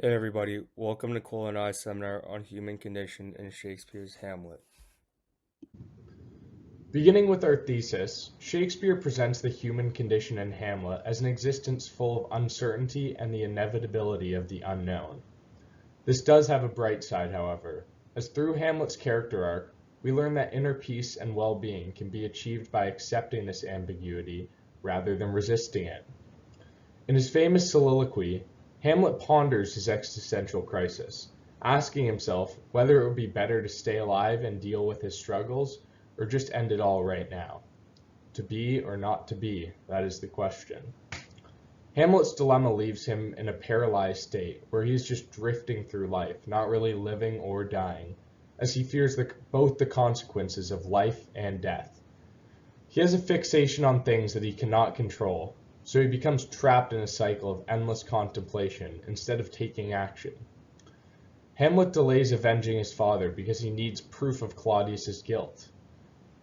Hey everybody, welcome to Cole and I's seminar on human condition in Shakespeare's Hamlet. Beginning with our thesis, Shakespeare presents the human condition in Hamlet as an existence full of uncertainty and the inevitability of the unknown. This does have a bright side, however, as through Hamlet's character arc, we learn that inner peace and well-being can be achieved by accepting this ambiguity rather than resisting it. In his famous soliloquy, Hamlet ponders his existential crisis, asking himself whether it would be better to stay alive and deal with his struggles, or just end it all right now. To be or not to be, that is the question. Hamlet's dilemma leaves him in a paralyzed state, where he is just drifting through life, not really living or dying, as he fears both the consequences of life and death. He has a fixation on things that he cannot control, so he becomes trapped in a cycle of endless contemplation instead of taking action. Hamlet delays avenging his father because he needs proof of Claudius's guilt.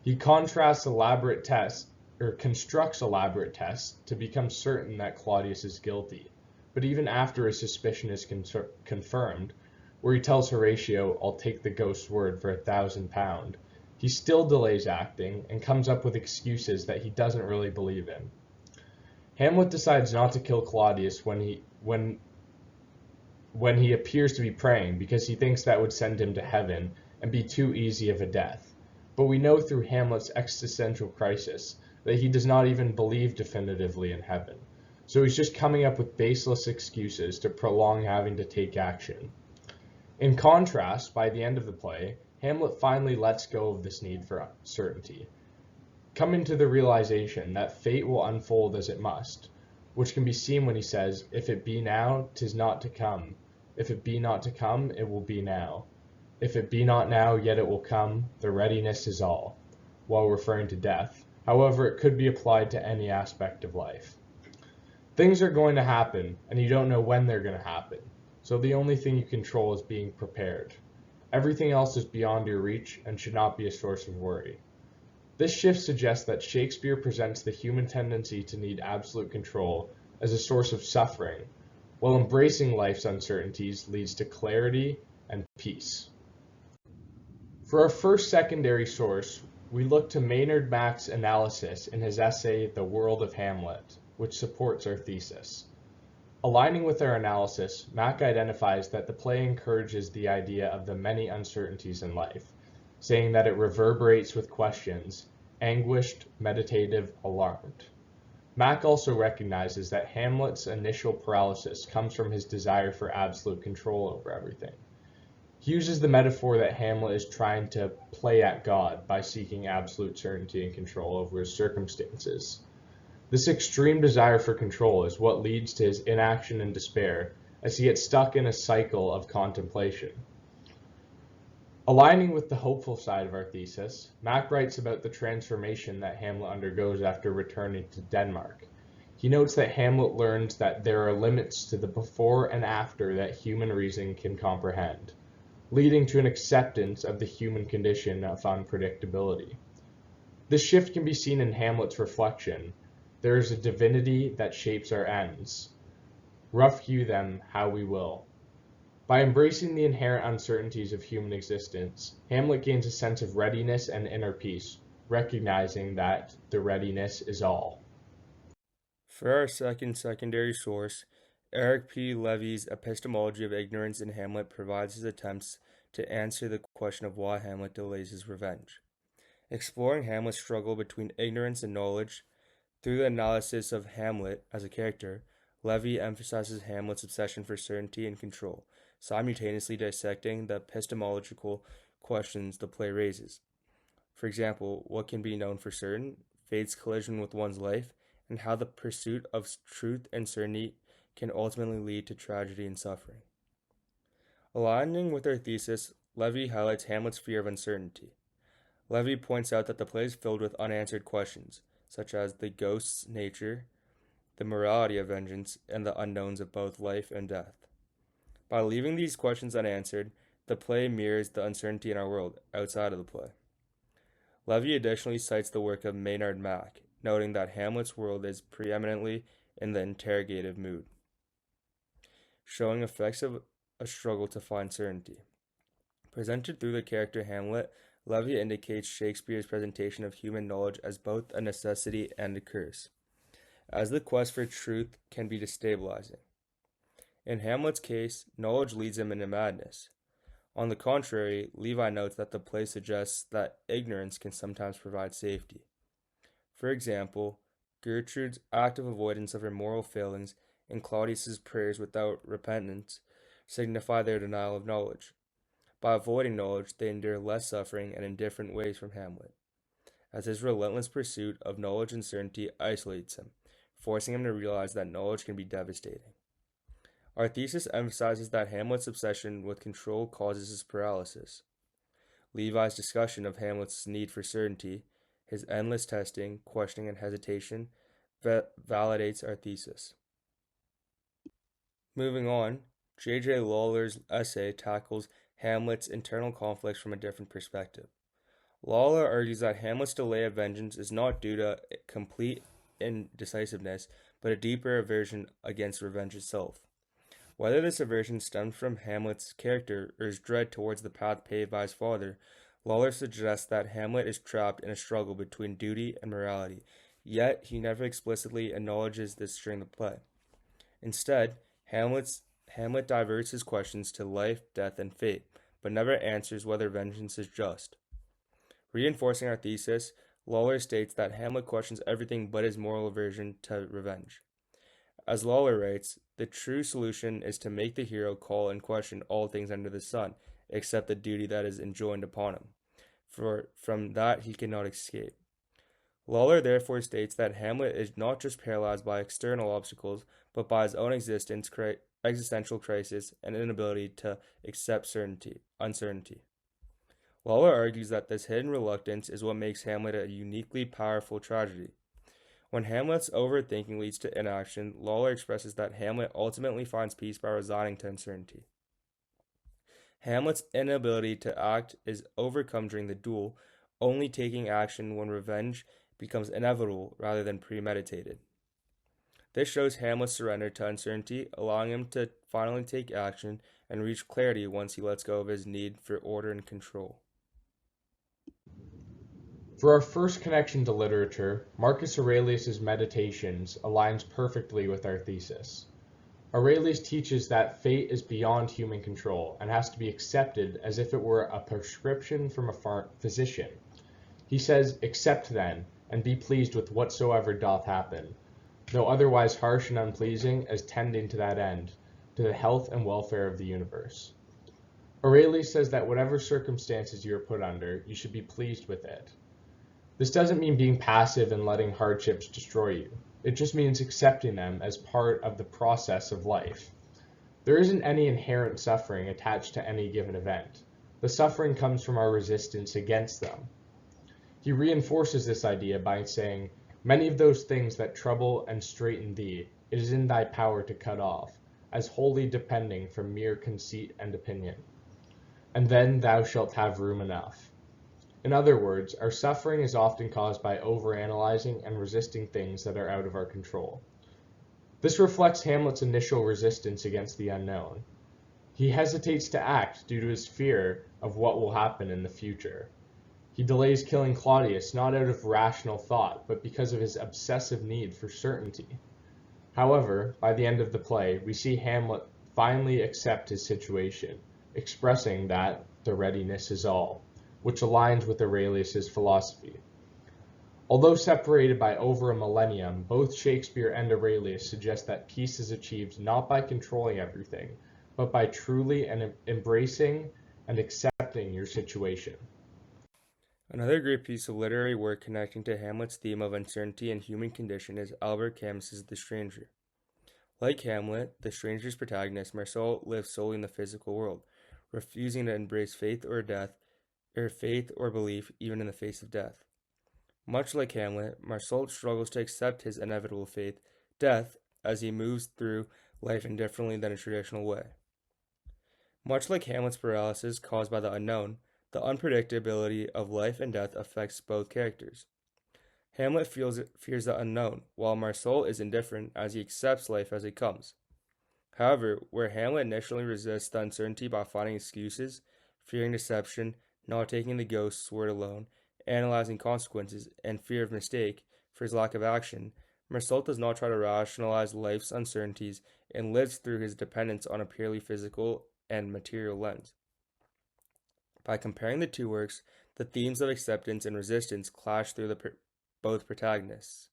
He constructs elaborate tests to become certain that Claudius is guilty, but even after his suspicion is confirmed, where he tells Horatio, "I'll take the ghost's word for £1,000, he still delays acting and comes up with excuses that he doesn't really believe in. Hamlet decides not to kill Claudius when he appears to be praying because he thinks that would send him to heaven and be too easy of a death. But we know through Hamlet's existential crisis that he does not even believe definitively in heaven. So he's just coming up with baseless excuses to prolong having to take action. In contrast, by the end of the play, Hamlet finally lets go of this need for certainty, coming to the realization that fate will unfold as it must, which can be seen when he says, "If it be now, 'tis not to come. If it be not to come, it will be now. If it be not now, yet it will come. The readiness is all," while referring to death. However, it could be applied to any aspect of life. Things are going to happen, and you don't know when they're going to happen, so the only thing you control is being prepared. Everything else is beyond your reach and should not be a source of worry. This shift suggests that Shakespeare presents the human tendency to need absolute control as a source of suffering, while embracing life's uncertainties leads to clarity and peace. For our first secondary source, we look to Maynard Mack's analysis in his essay The World of Hamlet, which supports our thesis. Aligning with our analysis, Mack identifies that the play encourages the idea of the many uncertainties in life, saying that it reverberates with questions, anguished, meditative, alarmed. Mack also recognizes that Hamlet's initial paralysis comes from his desire for absolute control over everything. He uses the metaphor that Hamlet is trying to play at God by seeking absolute certainty and control over his circumstances. This extreme desire for control is what leads to his inaction and despair as he gets stuck in a cycle of contemplation. Aligning with the hopeful side of our thesis, Mack writes about the transformation that Hamlet undergoes after returning to Denmark. He notes that Hamlet learns that there are limits to the before and after that human reason can comprehend, leading to an acceptance of the human condition of unpredictability. This shift can be seen in Hamlet's reflection. There is a divinity that shapes our ends. Rough hew them how we will. By embracing the inherent uncertainties of human existence, Hamlet gains a sense of readiness and inner peace, recognizing that the readiness is all. For our second secondary source, Eric P. Levy's Epistemology of Ignorance in Hamlet provides his attempts to answer the question of why Hamlet delays his revenge. Exploring Hamlet's struggle between ignorance and knowledge, through the analysis of Hamlet as a character, Levy emphasizes Hamlet's obsession for certainty and control, simultaneously dissecting the epistemological questions the play raises. For example, what can be known for certain, fate's collision with one's life, and how the pursuit of truth and certainty can ultimately lead to tragedy and suffering. Aligning with our thesis, Levy highlights Hamlet's fear of uncertainty. Levy points out that the play is filled with unanswered questions, such as the ghost's nature, the morality of vengeance, and the unknowns of both life and death. By leaving these questions unanswered, the play mirrors the uncertainty in our world outside of the play. Levy additionally cites the work of Maynard Mack, noting that Hamlet's world is preeminently in the interrogative mood. showing effects of a struggle to find certainty. Presented through the character Hamlet, Levy indicates Shakespeare's presentation of human knowledge as both a necessity and a curse, as the quest for truth can be destabilizing. In Hamlet's case, knowledge leads him into madness. On the contrary, Levi notes that the play suggests that ignorance can sometimes provide safety. For example, Gertrude's active avoidance of her moral failings and Claudius's prayers without repentance signify their denial of knowledge. By avoiding knowledge, they endure less suffering and in different ways from Hamlet, as his relentless pursuit of knowledge and certainty isolates him, forcing him to realize that knowledge can be devastating. Our thesis emphasizes that Hamlet's obsession with control causes his paralysis. Levi's discussion of Hamlet's need for certainty, his endless testing, questioning, and hesitation, validates our thesis. Moving on, J.J. Lawler's essay tackles Hamlet's internal conflicts from a different perspective. Lawler argues that Hamlet's delay of vengeance is not due to complete indecisiveness, but a deeper aversion against revenge itself. Whether this aversion stemmed from Hamlet's character or his dread towards the path paved by his father, Lawler suggests that Hamlet is trapped in a struggle between duty and morality, yet he never explicitly acknowledges this during the play. Instead, Hamlet diverts his questions to life, death, and fate, but never answers whether vengeance is just. Reinforcing our thesis, Lawler states that Hamlet questions everything but his moral aversion to revenge. As Lawler writes, the true solution is to make the hero call and question all things under the sun, except the duty that is enjoined upon him, for from that he cannot escape. Lawler therefore states that Hamlet is not just paralyzed by external obstacles, but by his own existential crisis and inability to accept uncertainty. Lawler argues that this hidden reluctance is what makes Hamlet a uniquely powerful tragedy. When Hamlet's overthinking leads to inaction, Lawler expresses that Hamlet ultimately finds peace by resigning to uncertainty. Hamlet's inability to act is overcome during the duel, only taking action when revenge becomes inevitable rather than premeditated. This shows Hamlet's surrender to uncertainty, allowing him to finally take action and reach clarity once he lets go of his need for order and control. For our first connection to literature, Marcus Aurelius' Meditations aligns perfectly with our thesis. Aurelius teaches that fate is beyond human control and has to be accepted as if it were a prescription from a physician. He says, "Accept then, and be pleased with whatsoever doth happen, though otherwise harsh and unpleasing, as tending to that end, to the health and welfare of the universe." Aurelius says that whatever circumstances you are put under, you should be pleased with it. This doesn't mean being passive and letting hardships destroy you. It just means accepting them as part of the process of life. There isn't any inherent suffering attached to any given event. The suffering comes from our resistance against them. He reinforces this idea by saying, "Many of those things that trouble and straiten thee, it is in thy power to cut off, as wholly depending from mere conceit and opinion. And then thou shalt have room enough." In other words, our suffering is often caused by overanalyzing and resisting things that are out of our control. This reflects Hamlet's initial resistance against the unknown. He hesitates to act due to his fear of what will happen in the future. He delays killing Claudius not out of rational thought, but because of his obsessive need for certainty. However, by the end of the play, we see Hamlet finally accept his situation, expressing that the readiness is all, which aligns with Aurelius' philosophy. Although separated by over a millennium, both Shakespeare and Aurelius suggest that peace is achieved not by controlling everything, but by truly embracing and accepting your situation. Another great piece of literary work connecting to Hamlet's theme of uncertainty and human condition is Albert Camus's The Stranger. Like Hamlet, the stranger's protagonist, Marcel lives solely in the physical world, refusing to embrace faith or belief even in the face of death. Much like Hamlet, Marcel struggles to accept his inevitable fate, death, as he moves through life indifferently than a traditional way. Much like Hamlet's paralysis caused by the unknown, the unpredictability of life and death affects both characters. Hamlet fears the unknown, while Marcel is indifferent as he accepts life as it comes. However, where Hamlet initially resists the uncertainty by finding excuses, fearing deception, not taking the ghost's word alone, analyzing consequences, and fear of mistake for his lack of action, Marcel does not try to rationalize life's uncertainties and lives through his dependence on a purely physical and material lens. By comparing the two works, the themes of acceptance and resistance clash through both protagonists.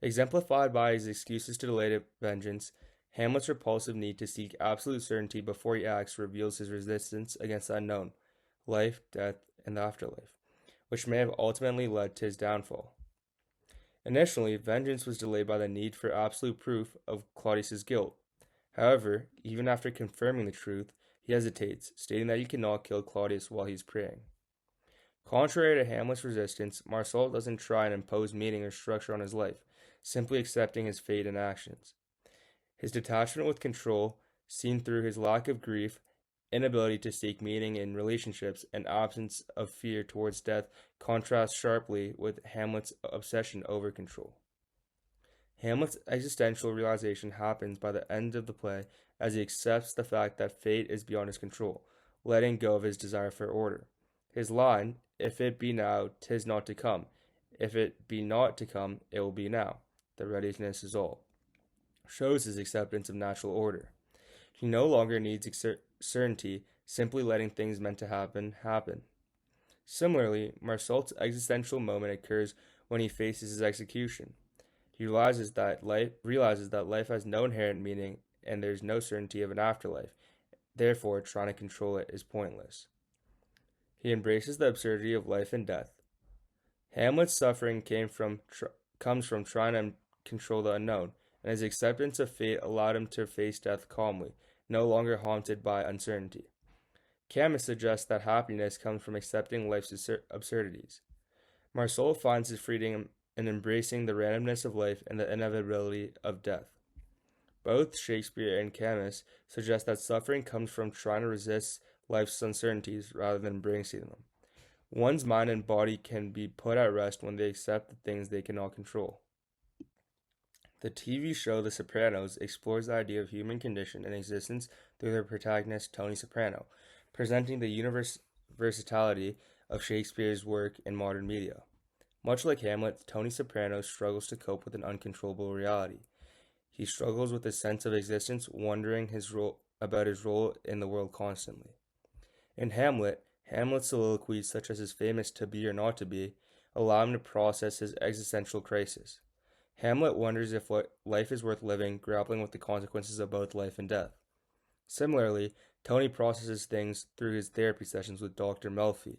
Exemplified by his excuses to delay vengeance, Hamlet's repulsive need to seek absolute certainty before he acts reveals his resistance against the unknown, life, death, and the afterlife, which may have ultimately led to his downfall. Initially, vengeance was delayed by the need for absolute proof of Claudius's guilt. However, even after confirming the truth, he hesitates, stating that he cannot kill Claudius while he is praying. Contrary to Hamlet's resistance, Marcel doesn't try and impose meaning or structure on his life, simply accepting his fate and actions. His detachment with control, seen through his lack of grief, inability to seek meaning in relationships, and absence of fear towards death, contrasts sharply with Hamlet's obsession over control. Hamlet's existential realization happens by the end of the play as he accepts the fact that fate is beyond his control, letting go of his desire for order. His line, "If it be now, 'tis not to come. If it be not to come, it will be now. The readiness is all," shows his acceptance of natural order. He no longer needs certainty, simply letting things meant to happen happen. Similarly, Marcel's existential moment occurs when he faces his execution. He realizes that life has no inherent meaning and there is no certainty of an afterlife. Therefore, trying to control it is pointless. He embraces the absurdity of life and death. Hamlet's suffering comes from trying to control the unknown, and his acceptance of fate allowed him to face death calmly, no longer haunted by uncertainty. Camus suggests that happiness comes from accepting life's absurdities. Marceau finds his freedom in embracing the randomness of life and the inevitability of death. Both Shakespeare and Camus suggest that suffering comes from trying to resist life's uncertainties rather than embracing them. One's mind and body can be put at rest when they accept the things they cannot control. The TV show The Sopranos explores the idea of human condition and existence through their protagonist Tony Soprano, presenting the versatility of Shakespeare's work in modern media. Much like Hamlet, Tony Soprano struggles to cope with an uncontrollable reality. He struggles with a sense of existence, wondering about his role in the world constantly. In Hamlet's soliloquies, such as his famous "to be or not to be," allow him to process his existential crisis. Hamlet wonders if life is worth living, grappling with the consequences of both life and death. Similarly, Tony processes things through his therapy sessions with Dr. Melfi.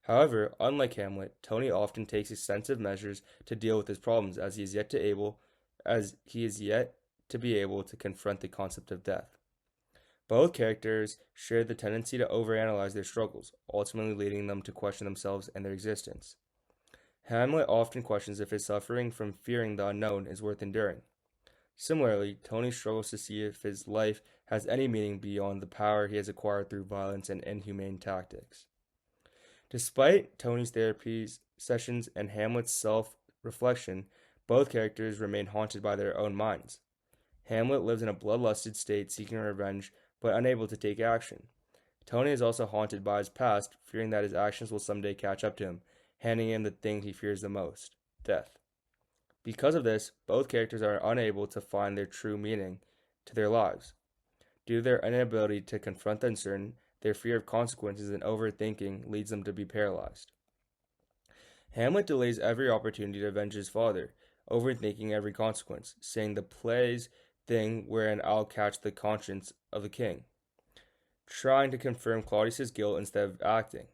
However, unlike Hamlet, Tony often takes extensive measures to deal with his problems as he is yet to be able to confront the concept of death. Both characters share the tendency to overanalyze their struggles, ultimately leading them to question themselves and their existence. Hamlet often questions if his suffering from fearing the unknown is worth enduring. Similarly, Tony struggles to see if his life has any meaning beyond the power he has acquired through violence and inhumane tactics. Despite Tony's therapy sessions and Hamlet's self-reflection, both characters remain haunted by their own minds. Hamlet lives in a bloodlusted state seeking revenge, but unable to take action. Tony is also haunted by his past, fearing that his actions will someday catch up to him, handing him the thing he fears the most, death. Because of this, both characters are unable to find their true meaning to their lives. Due to their inability to confront the uncertain, their fear of consequences and overthinking leads them to be paralyzed. Hamlet delays every opportunity to avenge his father, overthinking every consequence, saying the play's thing wherein I'll catch the conscience of the king, trying to confirm Claudius's guilt instead of acting.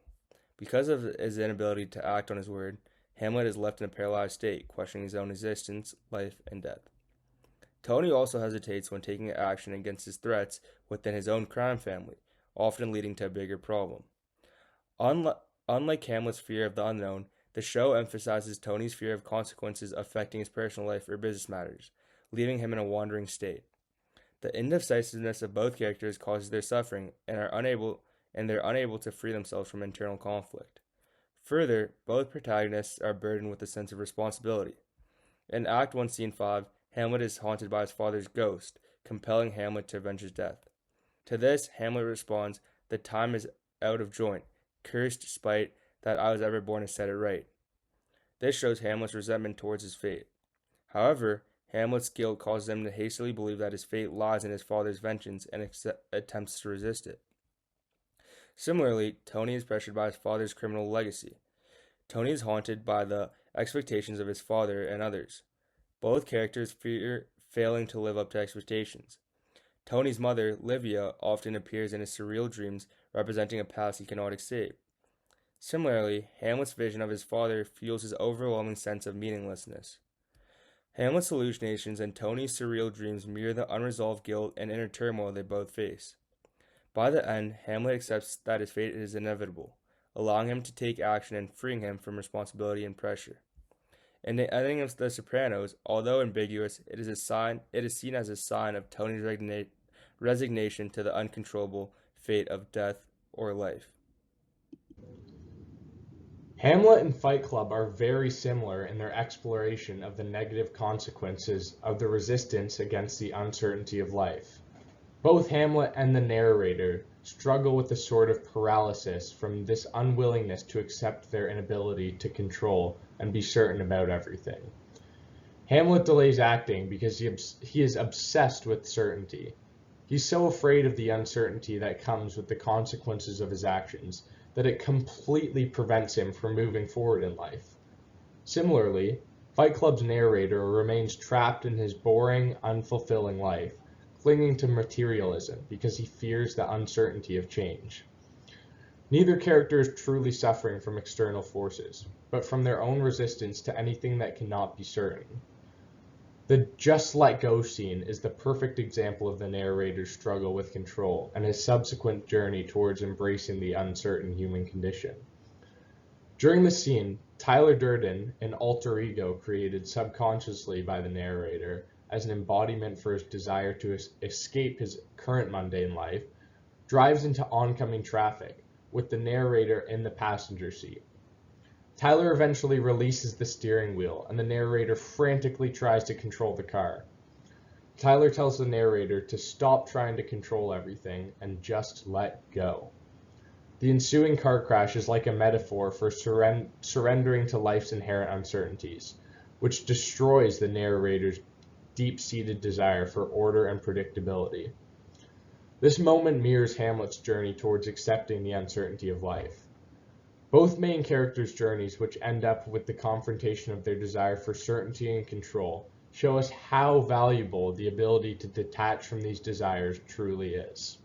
Because of his inability to act on his word, Hamlet is left in a paralyzed state, questioning his own existence, life, and death. Tony also hesitates when taking action against his threats within his own crime family, often leading to a bigger problem. Unlike Hamlet's fear of the unknown, the show emphasizes Tony's fear of consequences affecting his personal life or business matters, leaving him in a wandering state. The indecisiveness of both characters causes their suffering and they're unable to free themselves from internal conflict. Further, both protagonists are burdened with a sense of responsibility. In Act 1, Scene 5, Hamlet is haunted by his father's ghost, compelling Hamlet to avenge his death. To this, Hamlet responds, "The time is out of joint. Cursed spite that I was ever born to set it right." This shows Hamlet's resentment towards his fate. However, Hamlet's guilt causes him to hastily believe that his fate lies in his father's vengeance and attempts to resist it. Similarly, Tony is pressured by his father's criminal legacy. Tony is haunted by the expectations of his father and others. Both characters fear failing to live up to expectations. Tony's mother, Livia, often appears in his surreal dreams, representing a past he cannot escape. Similarly, Hamlet's vision of his father fuels his overwhelming sense of meaninglessness. Hamlet's hallucinations and Tony's surreal dreams mirror the unresolved guilt and inner turmoil they both face. By the end, Hamlet accepts that his fate is inevitable, allowing him to take action and freeing him from responsibility and pressure. In the ending of The Sopranos, although ambiguous, it is seen as a sign of Tony's resignation to the uncontrollable fate of death or life. Hamlet and Fight Club are very similar in their exploration of the negative consequences of the resistance against the uncertainty of life. Both Hamlet and the narrator struggle with a sort of paralysis from this unwillingness to accept their inability to control and be certain about everything. Hamlet delays acting because he is obsessed with certainty. He's so afraid of the uncertainty that comes with the consequences of his actions that it completely prevents him from moving forward in life. Similarly, Fight Club's narrator remains trapped in his boring, unfulfilling life, clinging to materialism because he fears the uncertainty of change. Neither character is truly suffering from external forces, but from their own resistance to anything that cannot be certain. The "just let go" scene is the perfect example of the narrator's struggle with control and his subsequent journey towards embracing the uncertain human condition. During the scene, Tyler Durden, an alter ego created subconsciously by the narrator as an embodiment for his desire to escape his current mundane life, drives into oncoming traffic, with the narrator in the passenger seat. Tyler eventually releases the steering wheel, and the narrator frantically tries to control the car. Tyler tells the narrator to stop trying to control everything and just let go. The ensuing car crash is like a metaphor for surrendering to life's inherent uncertainties, which destroys the narrator's deep-seated desire for order and predictability. This moment mirrors Hamlet's journey towards accepting the uncertainty of life. Both main characters' journeys, which end up with the confrontation of their desire for certainty and control, show us how valuable the ability to detach from these desires truly is.